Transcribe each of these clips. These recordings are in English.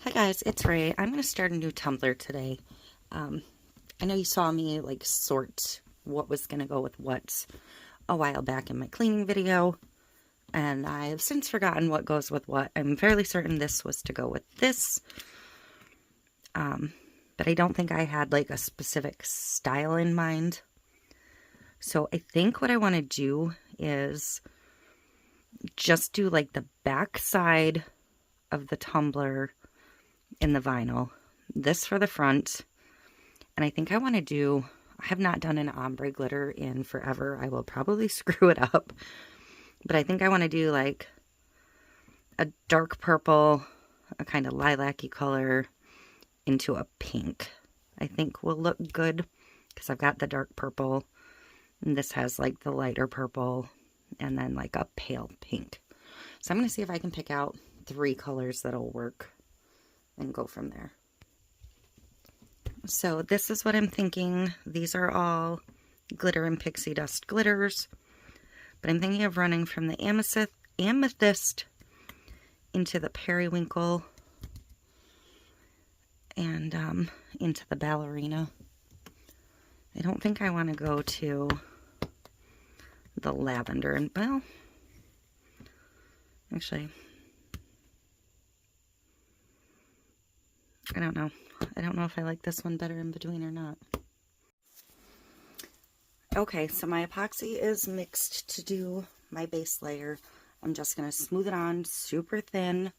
Hi guys, it's Ray. I'm going to start a new Tumbler today. I know you saw me like sort what was going to go with what a while back in my cleaning video, and I have since forgotten what goes with what. I'm fairly certain this was to go with this, but I don't think I had like a specific style in mind. So I think what I want to do is just do like the back side of the tumbler in the vinyl, this for the front, and I think I want to do, I have not done an ombre glitter in forever. I will probably screw it up, but I think I want to do like a dark purple, a kind of lilac-y color into a pink. I think will look good because I've got the dark purple and this has like the lighter purple and then like a pale pink. So I'm going to see if I can pick out 3 colors that'll work and go from there. So this is what I'm thinking. These are all glitter and pixie dust glitters, but I'm thinking of running from the amethyst into the periwinkle and into the ballerina. I don't think I want to go to the lavender, and well, actually, I don't know. I don't know if I like this one better in between or not. Okay, so my epoxy is mixed to do my base layer. I'm just going to smooth it on super thin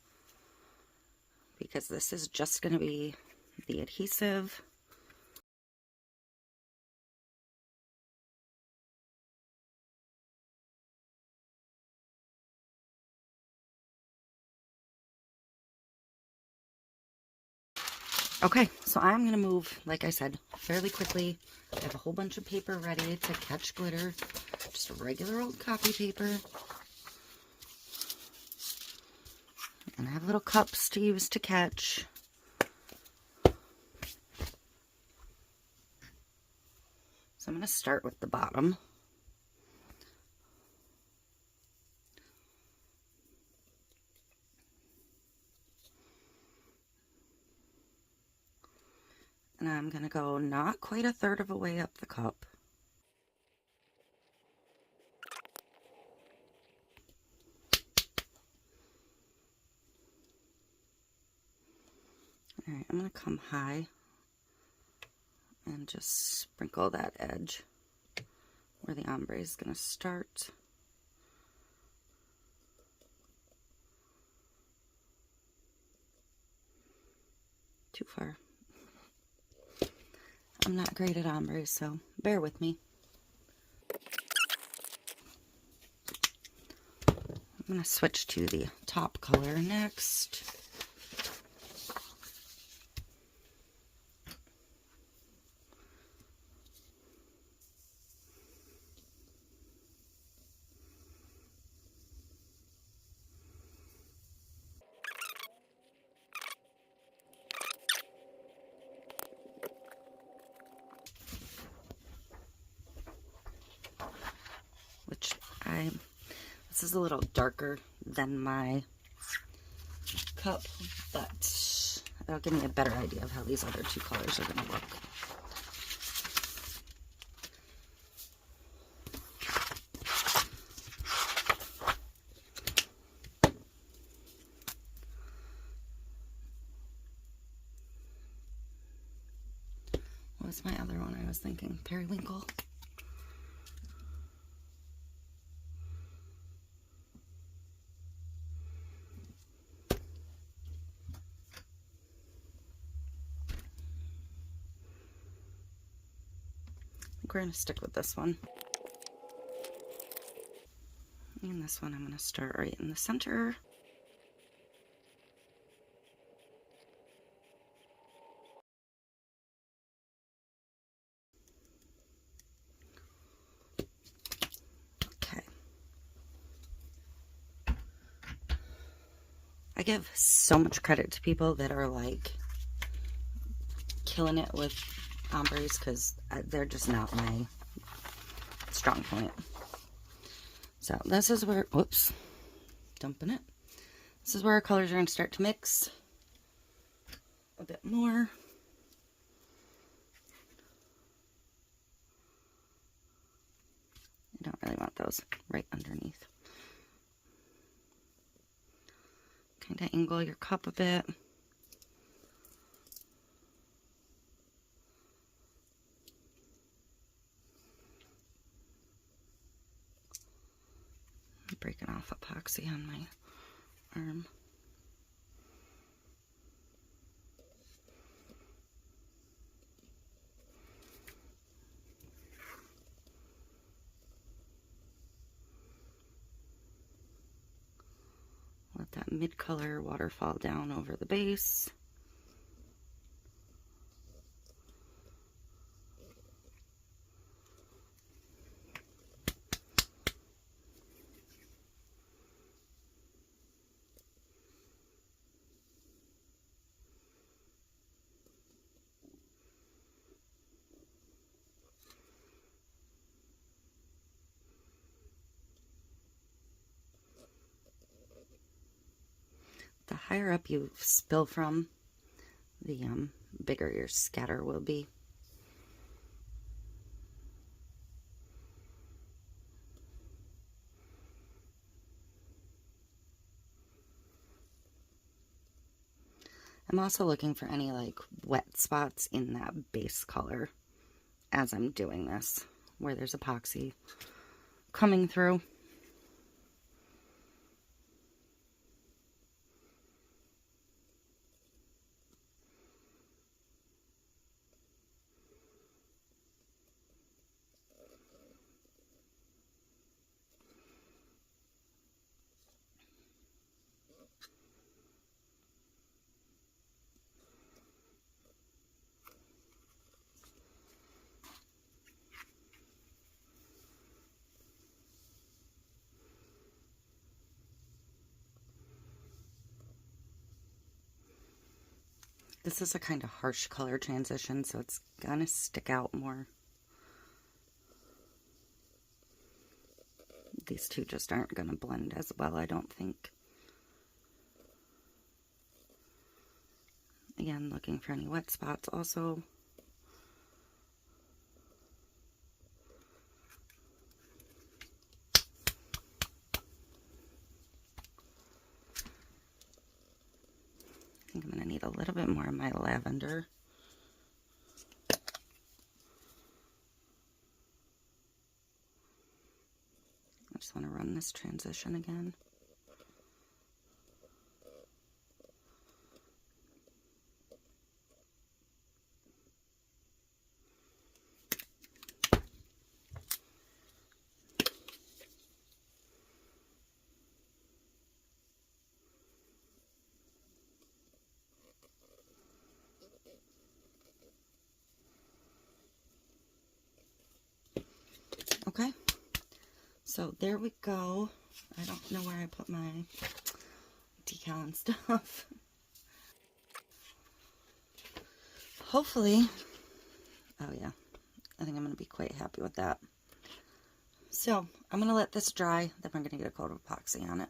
because this is just going to be the adhesive. Okay, so I'm going to move, like I said, fairly quickly. I have a whole bunch of paper ready to catch glitter. Just a regular old copy paper. And I have little cups to use to catch. So I'm going to start with the bottom. And I'm going to go not quite a third of a way up the cup. Alright, I'm going to come high and just sprinkle that edge where the ombre is going to start. Too far. I'm not great at ombre, so bear with me. I'm going to switch to the top color next. This is a little darker than my cup, but it'll give me a better idea of how these other 2 colors are going to look. What was my other one I was thinking? Periwinkle? We're going to stick with this one. And this one I'm going to start right in the center. Okay. I give so much credit to people that are like killing it with ombres because they're just not my strong point. So this is where, whoops, dumping it. This is where our colors are going to start to mix. a bit more. I don't really want those right underneath. Kind of angle your cup a bit. I'm breaking off epoxy on my arm. Let that mid-color waterfall down over the base. The higher up you spill from, the bigger your scatter will be. I'm also looking for any like wet spots in that base color as I'm doing this, where there's epoxy coming through. This is a kind of harsh color transition, so it's gonna stick out more. These two just aren't gonna blend as well, I don't think. Again, looking for any wet spots also. I think I'm going to need a little bit more of my lavender. I just want to run this transition again. Okay, so there we go. I don't know where I put my decal and stuff. Hopefully, oh yeah, I think I'm going to be quite happy with that. So I'm going to let this dry, then we're going to get a coat of epoxy on it.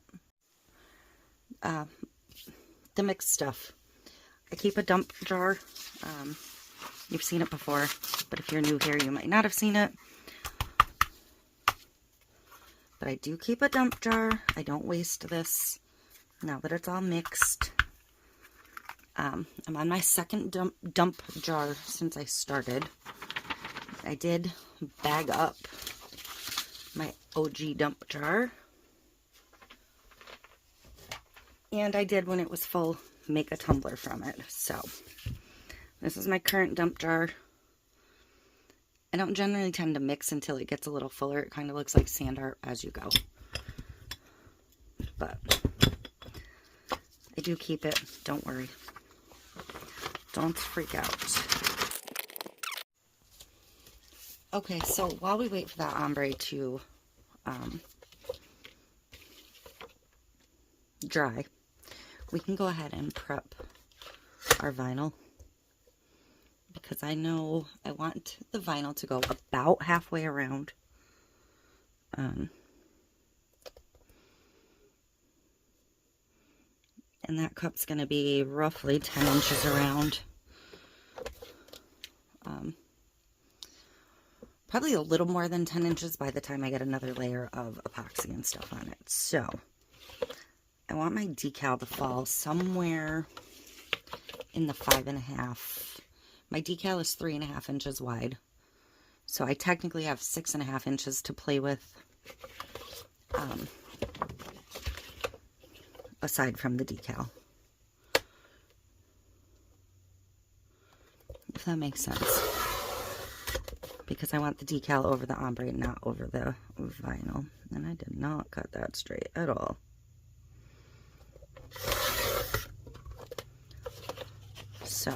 The mixed stuff. I keep a dump jar. You've seen it before, but if you're new here, you might not have seen it. But I do keep a dump jar. I don't waste this now that it's all mixed. I'm on my second dump jar since I started. I did bag up my OG dump jar. And I did, when it was full, make a tumbler from it. So this is my current dump jar. I don't generally tend to mix until it gets a little fuller. It kind of looks like sand art as you go. But I do keep it. Don't worry. Don't freak out. Okay, so while we wait for that ombre to dry, we can go ahead and prep our vinyl. Because I know I want the vinyl to go about halfway around. And that cup's going to be roughly 10 inches around. Probably a little more than 10 inches by the time I get another layer of epoxy and stuff on it. So I want my decal to fall somewhere in the 5.5. My decal is 3.5 inches wide. So I technically have 6.5 inches to play with, aside from the decal. If that makes sense. Because I want the decal over the ombre, not over the vinyl. And I did not cut that straight at all. So,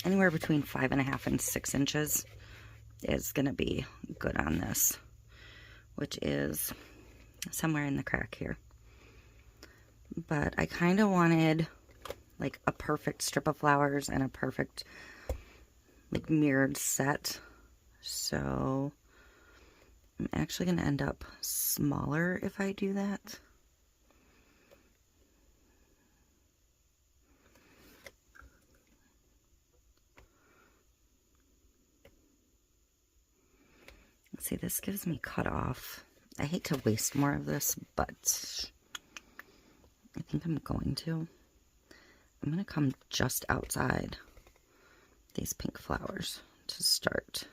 anywhere between 5.5 and 6 inches is going to be good on this, which is somewhere in the crack here. But I kind of wanted like a perfect strip of flowers and a perfect like mirrored set. So I'm actually going to end up smaller if I do that. See, this gives me cut off. I hate to waste more of this, but I think I'm going to. I'm going to come just outside these pink flowers to start.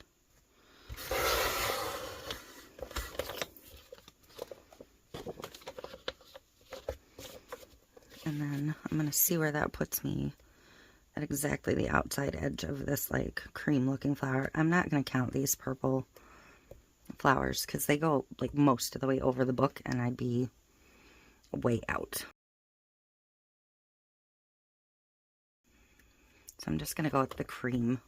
And then I'm going to see where that puts me at exactly the outside edge of this like cream looking flower. I'm not going to count these purple flowers because they go like most of the way over the book and I'd be way out. So I'm just going to go with the cream.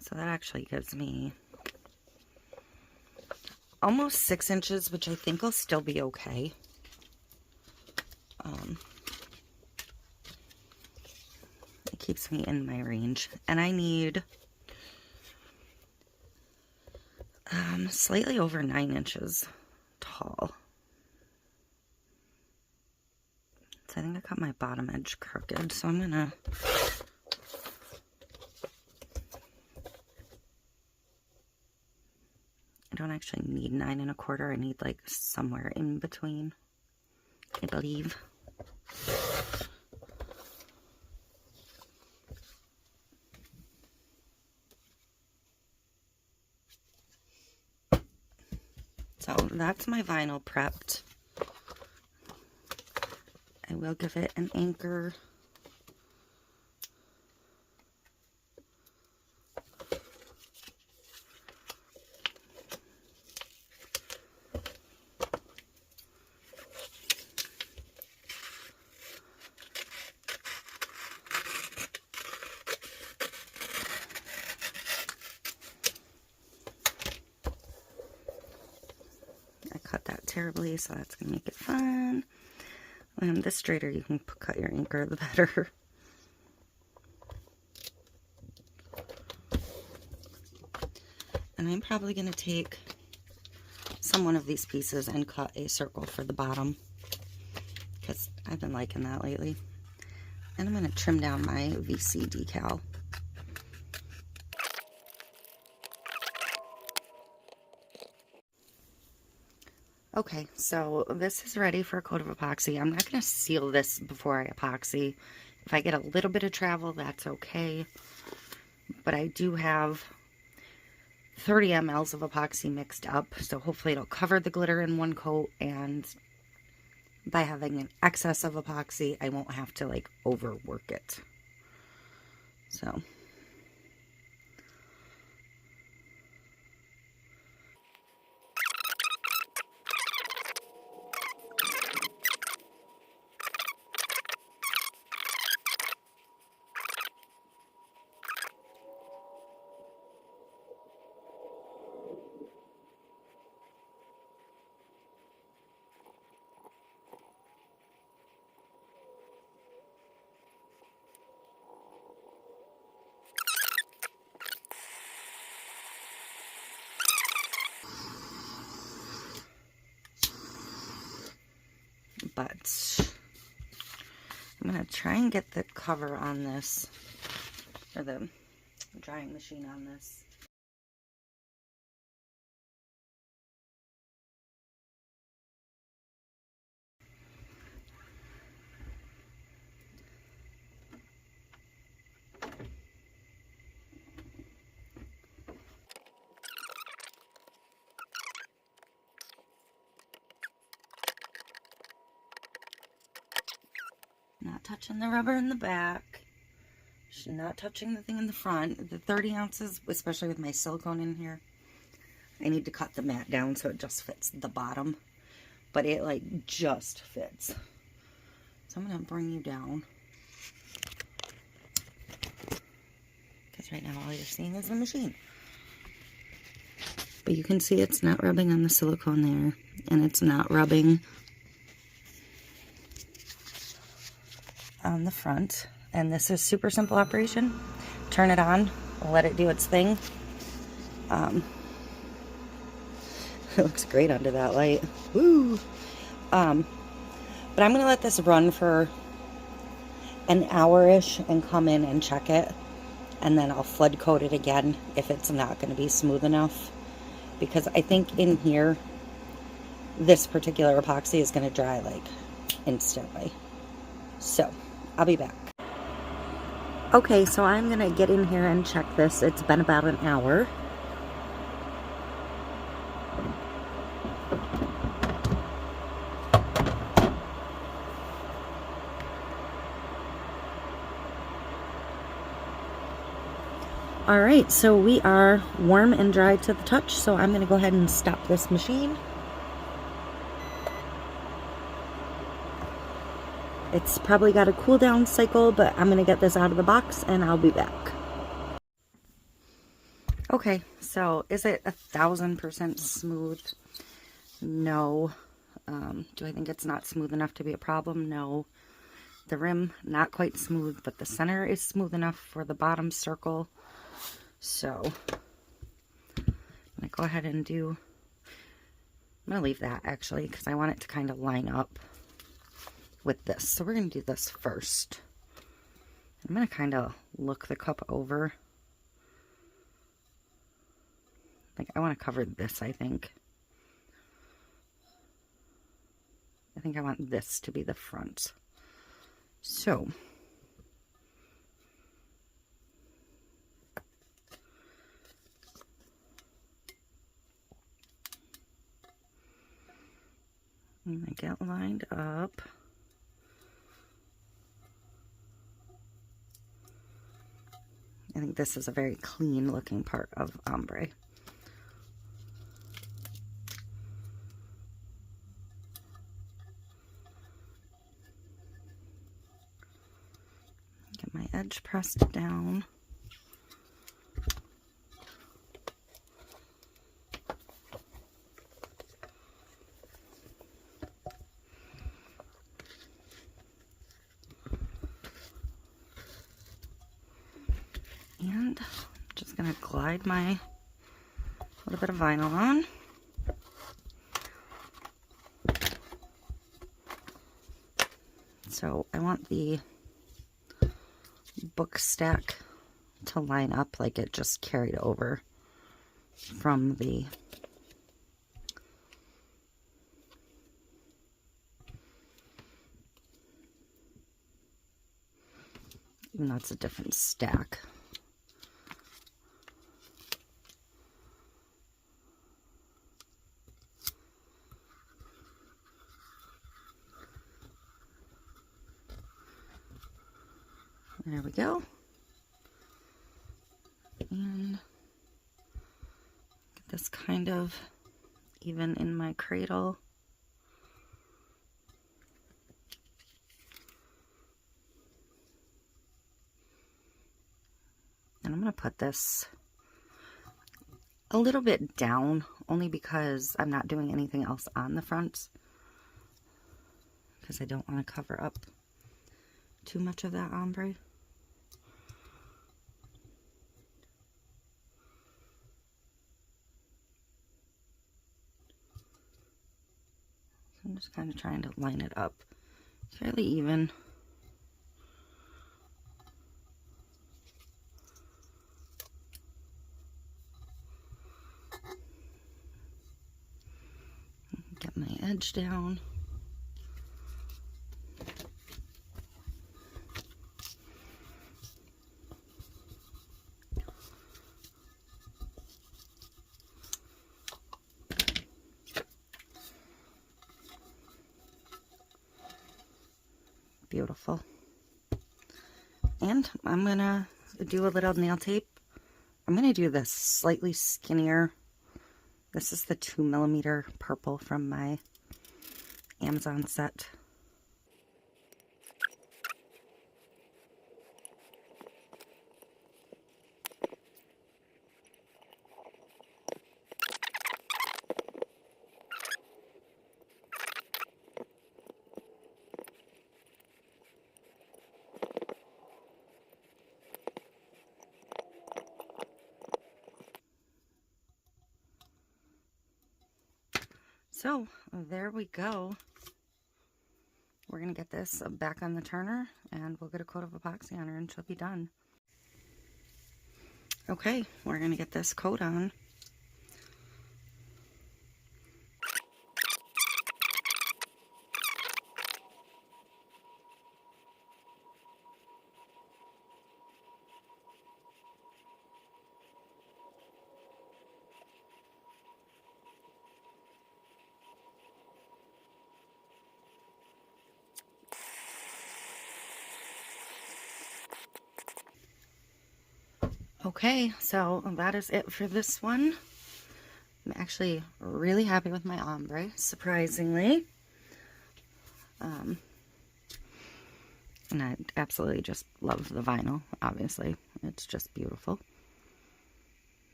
So that actually gives me almost 6 inches, which I think will still be okay. It keeps me in my range. And I need slightly over 9 inches tall. So I think I got my bottom edge crooked, so I'm gonna I don't actually need 9 1/4. I need like somewhere in between, I believe. So that's my vinyl prepped. I will give it an anchor. I cut that terribly, so that's going to make it fun. The straighter you can cut your anchor, the better. And I'm probably going to take one of these pieces and cut a circle for the bottom, because I've been liking that lately. And I'm going to trim down my VC decal. Okay, so this is ready for a coat of epoxy. I'm not going to seal this before I epoxy. If I get a little bit of travel, that's okay. But I do have 30 mLs of epoxy mixed up, so hopefully it'll cover the glitter in one coat, and by having an excess of epoxy, I won't have to like overwork it. So but I'm going to try and get the cover on this, or the drying machine on this. Not touching the rubber in the back. Not touching the thing in the front. The 30 ounces, especially with my silicone in here, I need to cut the mat down so it just fits the bottom. But it like just fits. So I'm going to bring you down. Because right now all you're seeing is the machine. But you can see it's not rubbing on the silicone there. And it's not rubbing on the front. And this is super simple operation. Turn it on, let it do its thing. It looks great under that light. Woo! But I'm gonna let this run for an hour-ish and come in and check it. And then I'll flood coat it again if it's not gonna be smooth enough. Because I think in here, this particular epoxy is gonna dry like instantly. So, I'll be back. Okay, so I'm gonna get in here and check this. It's been about an hour. Alright, so we are warm and dry to the touch, so I'm gonna go ahead and stop this machine. It's probably got a cool down cycle, but I'm going to get this out of the box and I'll be back. Okay, so is it 1000% smooth? No. Do I think it's not smooth enough to be a problem? No. The rim, not quite smooth, but the center is smooth enough for the bottom circle. So, I'm going to go ahead and I'm going to leave that actually because I want it to kind of line up with this. So we're going to do this first. I'm going to kind of look the cup over. Like I want to cover this, I think. I think I want this to be the front. So, I'm going to get lined up. I think this is a very clean looking part of Ombre. Get my edge pressed down. And I'm just going to glide my little bit of vinyl on. So I want the book stack to line up like it just carried over from the even though it's a different stack. There we go. And get this kind of even in my cradle. And I'm going to put this a little bit down, only because I'm not doing anything else on the front. Because I don't want to cover up too much of that ombre. I'm just kind of trying to line it up fairly even. Get my edge down. Beautiful. And I'm gonna do a little nail tape. I'm gonna do this slightly skinnier. This is the 2mm purple from my Amazon set. So there we go. We're going to get this back on the turner and we'll get a coat of epoxy on her and she'll be done. Okay, we're going to get this coat on. Okay, so that is it for this one. I'm actually really happy with my ombre, surprisingly. And I absolutely just love the vinyl, obviously. It's just beautiful.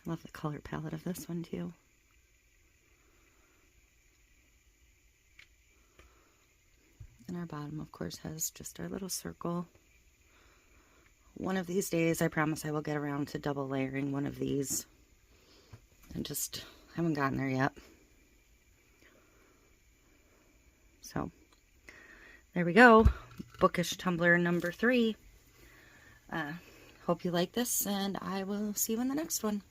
I love the color palette of this one, too. And our bottom, of course, has just our little circle. One of these days, I promise I will get around to double layering one of these. I just haven't gotten there yet. So, there we go. Bookish Tumbler number 3. Hope you like this, and I will see you in the next one.